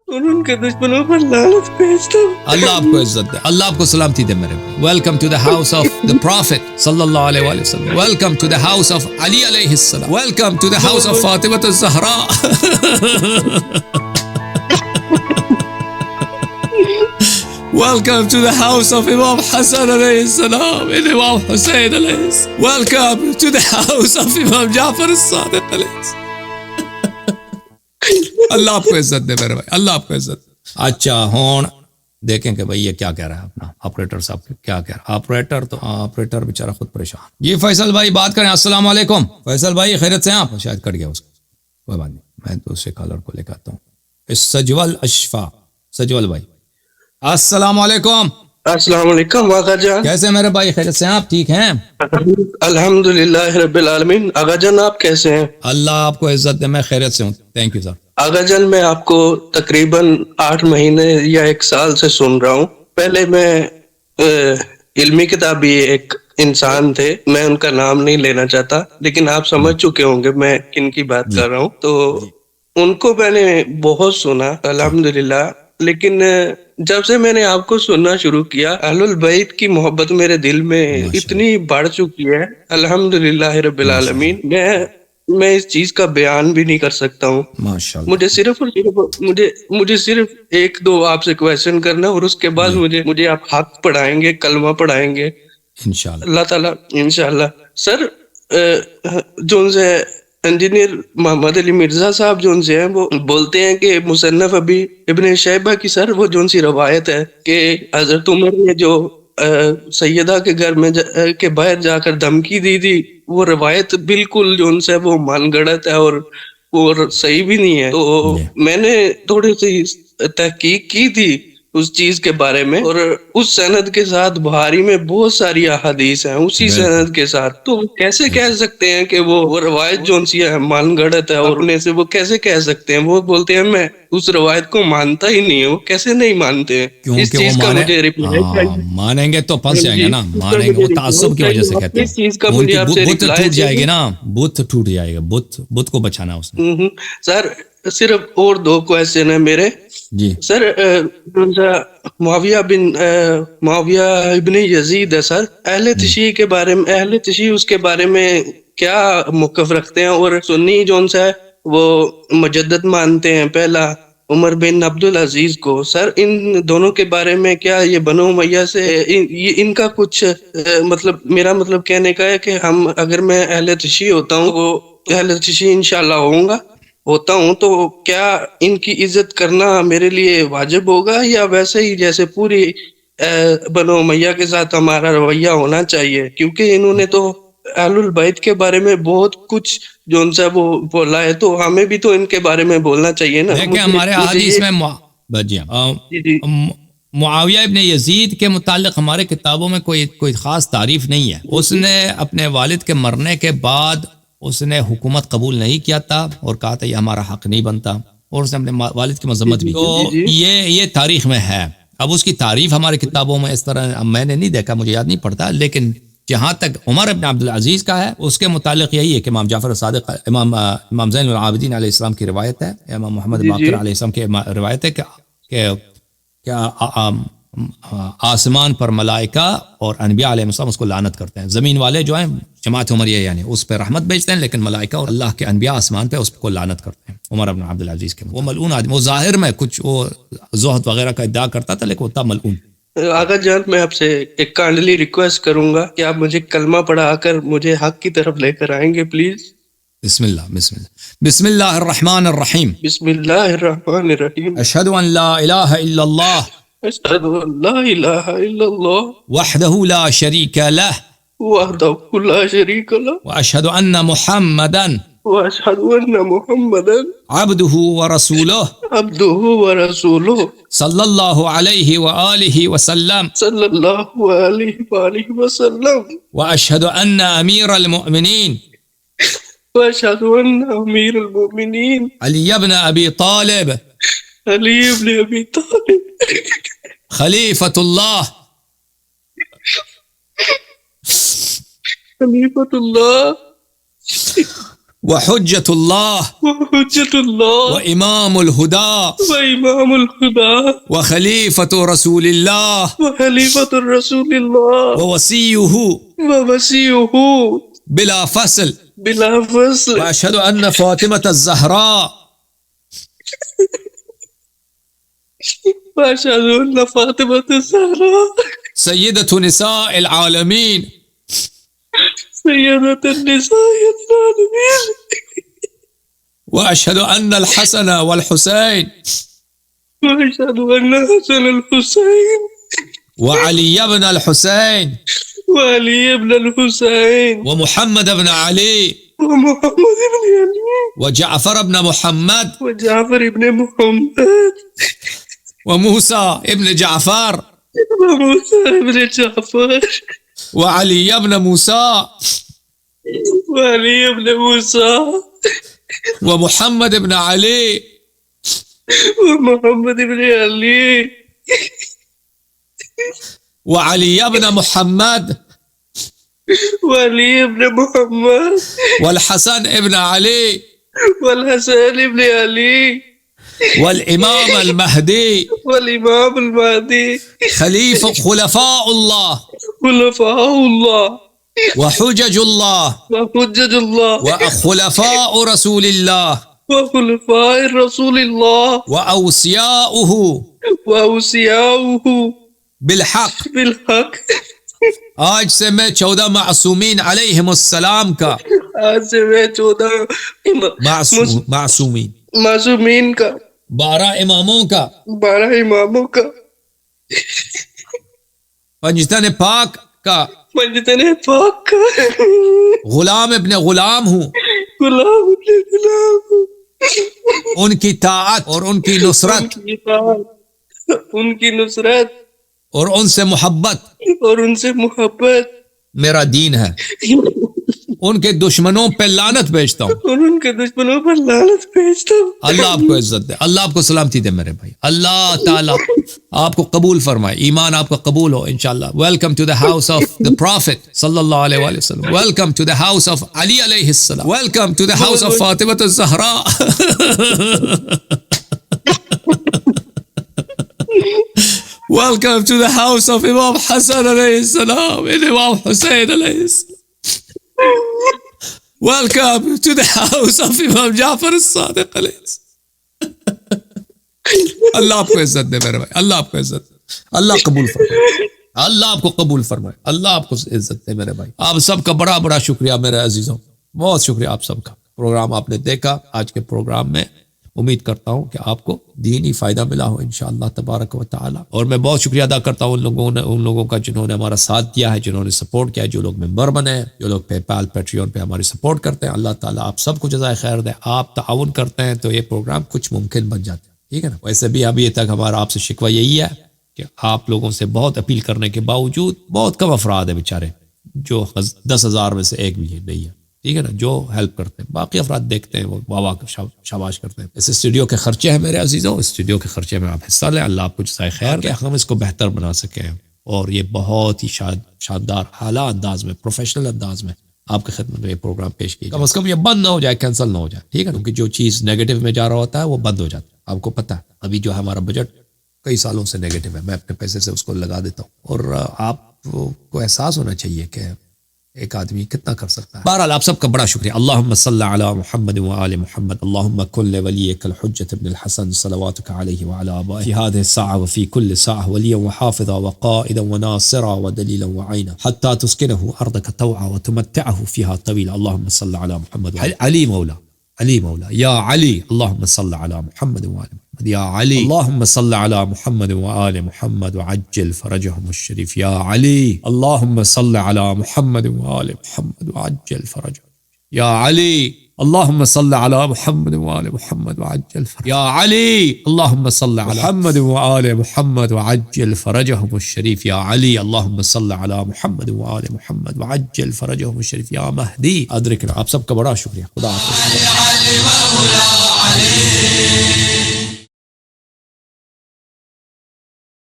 اور ان کے دشمنوں پر لعنت بھیجتا ہوں. اللہ آپ کو عزت دے, اللہ آپ کو سلامتی دے میرے بھائی. Welcome to the house of the prophet صلی اللہ علیہ وآلہ وسلم. Welcome to the house of Ali علیہ السلام. Welcome to the house of Fatima الزہراء. Welcome to the house of Imam Hassan alayhi salam and Imam Hussein alayhi salam. Welcome to the house of Imam Jafar as-Sadiq alayhi salam. اللہ آپ کو عزت دے میرے بھائی, اللہ آپ کو عزت دے. اچھا ہون دیکھیں کہ بھائی یہ کیا کہہ رہا ہے اپنا آپریٹر صاحب, کیا کہہ رہا ہے آپریٹر. تو آپریٹر بیچارہ خود پریشان. جی فیصل بھائی بات کریں. السلام علیکم فیصل بھائی, خیریت سے ہیں آپ؟ شاید کٹ گیا اس کو, کوئی بات نہیں, میں تو اسے کالر کو لے کے آتا ہوں. سجول اشفا, سجول بھائی السلام علیکم. السلام علیکم آقا جان. کیسے میرے بھائی, خیریت سے ہیں آپ؟ ٹھیک ہیں الحمدللہ رب العالمین. آقا جان آپ کیسے ہیں؟ اللہ آپ کو عزت دے, میں خیریت سے ہوں. Thank you sir. آقا جان میں آپ کو تقریباً 8 مہینے یا 1 سال سے سن رہا ہوں. پہلے میں علمی کتابی ایک انسان تھے, میں ان کا نام نہیں لینا چاہتا, لیکن آپ سمجھ چکے ہوں گے میں کن کی بات کر رہا ہوں. تو ان کو میں نے بہت سنا الحمدللہ, لیکن جب سے میں نے آپ کو سننا شروع کیا اہل البیت کی محبت میرے دل میں اتنی بڑھ چکی ہے الحمدللہ رب العالمین. میں اس چیز کا بیان بھی نہیں کر سکتا ہوں. مجھے صرف مجھے صرف 1-2 آپ سے کویسچن کرنا, اور اس کے بعد مجھے آپ حق پڑھائیں گے, کلمہ پڑھائیں گے انشاءاللہ, اللہ تعالیٰ انشاءاللہ. سر جو سے انجینئر محمد علی مرزا صاحب جو سے ہیں وہ بولتے ہیں کہ مصنف ابھی ابن شیبہ کی سر وہ جو سی روایت ہے کہ حضرت عمر نے جو سیدہ کے گھر میں کے باہر جا کر دھمکی دی تھی, وہ روایت بالکل جو ان سے وہ مان گڑت ہے اور صحیح بھی نہیں ہے. تو میں نے تھوڑی سی تحقیق کی تھی اس چیز کے بارے میں, اور اس سند کے ساتھ بخاری میں بہت ساری احادیث ہیں اسی سند کے ساتھ. تو کیسے کہہ سکتے ہیں کہ وہ روایت جو سی ہے مان گڑت ہے, اور انہیں سے وہ کیسے کہہ سکتے ہیں؟ وہ بولتے ہیں میں اس روایت کو مانتا ہی نہیں ہوں. کیسے نہیں مانتے ہیں؟ اس چیز کا مجھے ریپلائی چاہیے. مانیں گے تو پھنس جائیں گے نا, مانیں گے, وہ تعصب کی وجہ سے کہتے ہیں. اس چیز کا مجھے آپ سے بت ٹوٹ جائے گی نا, بت ٹوٹ جائے گا, بت کو بچانا اس نے. سر صرف اور 2 کویسچن ہیں میرے. جی سر معاویہ ابن یزید ہے سر, اہل تشیع کے بارے میں, اہل تشیع اس کے بارے میں کیا موقف رکھتے ہیں؟ اور سنی جون سا ہے وہ مجدد مانتے ہیں پہلا عمر بن عبدالعزیز کو. سر ان دونوں کے بارے میں کیا یہ بنو امیہ سے ان کا کچھ مطلب, میرا مطلب کہنے کا ہے کہ ہم اگر میں اہل تشیع ہوتا ہوں, وہ اہل تشیع انشاءاللہ ہوتا ہوں, تو کیا ان کی عزت کرنا میرے لیے واجب ہوگا, یا ویسے ہی جیسے پوری بنو امیہ کے ساتھ ہمارا رویہ ہونا چاہیے؟ کیونکہ انہوں نے تو اہل البیت کے بارے میں بہت کچھ جو ان سے وہ بولا ہے, تو ہمیں بھی تو ان کے بارے میں بولنا چاہیے نا. دیکھیں ہمارے حدیث میں معاویہ ابن یزید کے متعلق ہمارے کتابوں میں کوئی خاص تعریف نہیں ہے. اس نے اپنے والد کے مرنے کے بعد اس نے حکومت قبول نہیں کیا تھا اور کہا تھا یہ ہمارا حق نہیں بنتا, اور اس نے اپنے والد کی مذمت بھی کی. تو یہ تاریخ میں ہے. اب اس کی تعریف ہمارے کتابوں میں اس طرح میں نے نہیں دیکھا, مجھے یاد نہیں پڑتا, لیکن جہاں تک عمر ابن عبدالعزیز کا ہے اس کے متعلق یہی ہے کہ امام جعفر صادق, امام زین العابدین علیہ السلام کی روایت ہے, امام محمد باقر علیہ السلام کی روایت ہے کہ آسمان پر ملائکہ اور انبیاء علیہ السلام اس کو لعنت کرتے ہیں. زمین والے جو ہیں جماعت عمریہ یعنی اس پہ رحمت بھیجتے ہیں, لیکن ملائکہ اور اللہ کے انبیاء آسمان پہ اس کو لعنت کرتے ہیں. عمر بن عبدالعزیز کے وہ ملعون آدمی, وہ ظاہر میں کچھ وہ زہد وغیرہ کا ادعا کرتا تھا لیکن وہ تھا ملعون. آقا جان میں آپ سے ایک کائنڈلی ریکویسٹ کروں گا کہ آپ مجھے کلمہ پڑھا کر مجھے حق کی طرف لے کر آئیں گے پلیز. بسم اللہ الرحمن الرحیم. بسم اللہ الرحمن الرحیم. اشہد ان لا الہ الا اللہ اشہد ان لا الہ الا اللہ وحدہ لا شریک لہ وحدہ لا شریک لہ واشہد ان محمدا واشہد ان محمدا عبدہ ورسولہ صلی اللہ علیہ وآلہ وسلم صلی اللہ علیہ وآلہ وسلم واشہد ان امیر المؤمنین واشہد ان امیر المؤمنین علی ابن ابی طالب علی ابن ابی طالب خلیفۃ اللہ خلیفۃ اللہ وحجة الله وحجة الله وإمام الهدى وإمام الهدى وخليفة رسول الله وخليفة الرسول الله ووصيه ووصيه بلا فصل بلا فصل وأشهد أن فاطمة الزهراء وأشهد أن فاطمة الزهراء سيدة نساء العالمين سيدة النساء العالمين وأشهد أن الحسن والحسين وأشهد أن حسن الحسين وعلي بن الحسين وعلي بن الحسين ومحمد بن علي ومحمد بن علي وجعفر بن محمد وجعفر بن محمد وموسى بن جعفر وموسى بن جعفر وعلي بن موسى وعلي بن موسى ومحمد بن علي ومحمد بن علي وعلي بن محمد وعلي بن محمد والحسن بن علي والحسن بن علي والإمام المهدي والإمام المهدي خلفاء الله خلفاء الله وحجج الله وحجج الله وخلفاء رسول الله وخلفاء رسول الله وأوصياؤه وأوصياؤه بالحق بالحق آج سے میں 14 معصومین علیہم السلام کا آج سے میں 14 معصومین معصومین کا 12 اماموں کا 12 اماموں کا پنجتن پاک کا پنجتن پاک کا غلام ابن غلام ہوں غلام ابن غلام ان کی طاعت اور ان کی نصرت ان کی نصرت اور ان سے محبت اور ان سے محبت میرا دین ہے ان کے دشمنوں پہ لعنت بھیجتا ہوں اور ان کے دشمنوں پر لعنت بھیجتا ہوں اللہ آپ کو عزت دے اللہ آپ کو سلامتی دے میرے بھائی اللہ تعالیٰ آپ کو قبول فرمائے ایمان آپ کا قبول ہو انشاءاللہ welcome to the house of the prophet صلی اللہ علیہ وآلہ وسلم welcome to the house of Ali علیہ السلام welcome to the house of Fatima الزہراء Welcome to the house of Imam Hassan alayhi salam and Imam Hussein alayhi salam. Welcome to the house of Imam Jafar as-Sadiq alayhi salam. اللہ آپ کو عزت دے میرے بھائی اللہ آپ کو عزت دے اللہ قبول فرمائے اللہ آپ کو قبول فرمائے اللہ آپ کو عزت دے میرے بھائی آپ سب کا بڑا بڑا شکریہ میرے عزیزوں بہت شکریہ آپ سب کا پروگرام آپ نے دیکھا آج کے پروگرام میں امید کرتا ہوں کہ آپ کو دینی فائدہ ملا ہو انشاءاللہ تبارک و تعالی اور میں بہت شکریہ ادا کرتا ہوں ان لوگوں کا جنہوں نے ہمارا ساتھ دیا ہے جنہوں نے سپورٹ کیا ہے جو لوگ ممبر بنے ہیں جو لوگ پے پال پیٹریون پہ ہماری سپورٹ کرتے ہیں اللہ تعالیٰ آپ سب کو جزائے خیر دے آپ تعاون کرتے ہیں تو یہ پروگرام کچھ ممکن بن جاتے ہیں ٹھیک ہے نا ویسے بھی ابھی تک ہمارا آپ سے شکوہ یہی ہے کہ آپ لوگوں سے بہت اپیل کرنے کے باوجود بہت کم افراد ہیں بیچارے جو 10,000 میں سے ایک بھی نہیں ہے ٹھیک ہے نا جو ہیلپ کرتے ہیں باقی افراد دیکھتے ہیں وہ واہ شاباش کرتے ہیں اس اسٹوڈیو کے خرچے ہیں میرے عزیزوں اسٹوڈیو کے خرچے میں آپ حصہ لیں اللہ آپ کو جزائے خیر کہ ہم اس کو بہتر بنا سکیں اور یہ بہت ہی شاندار اعلیٰ انداز میں پروفیشنل انداز میں آپ کے خدمت میں یہ پروگرام پیش کیا کم از کم یہ بند نہ ہو جائے کینسل نہ ہو جائے ٹھیک ہے کیونکہ جو چیز نیگیٹو میں جا رہا ہوتا ہے وہ بند ہو جاتا ہے آپ کو پتہ ہے ابھی جو ہے ہمارا بجٹ کئی سالوں سے نیگیٹو ہے میں اپنے پیسے سے اس کو لگا دیتا ہوں اور آپ کو احساس ہونا چاہیے کہ ایک آدمی کتنا کر سکتا ہے بہرحال آپ سب کا بڑا شکریہ اللہم صلی علی محمد وآل محمد اللہم کن لولیک الحجۃ ابن الحسن صلواتک علیہ وعلی آبائہ فی هذه الساعة وفی کل ساعة ولیا وحافظا وقائدا وناصرا ودلیلا وعینا حتی تسکنه ارضک طوعا وتمتعه فیها طویلا اللہم صلی علی محمد علی مولا یا علی اللہم صلی علی محمد وآل محمد یا علی اللہم صلی علی محمد وآل محمد وعجل فرجهم الشریف یا علی اللہم صلی علی محمد وآل محمد وعجل فرجهم یا علی اللہم صلی علی محمد وآل محمد وعجل فرجهم یا علی اللہم صلی علی محمد وآل محمد وعجل فرجهم الشریف یا علی اللہم صلی علی محمد وآل محمد وعجل فرجهم الشریف یا مہدی ادرکنا آپ سب کا بڑا شکریہ خدا حافظ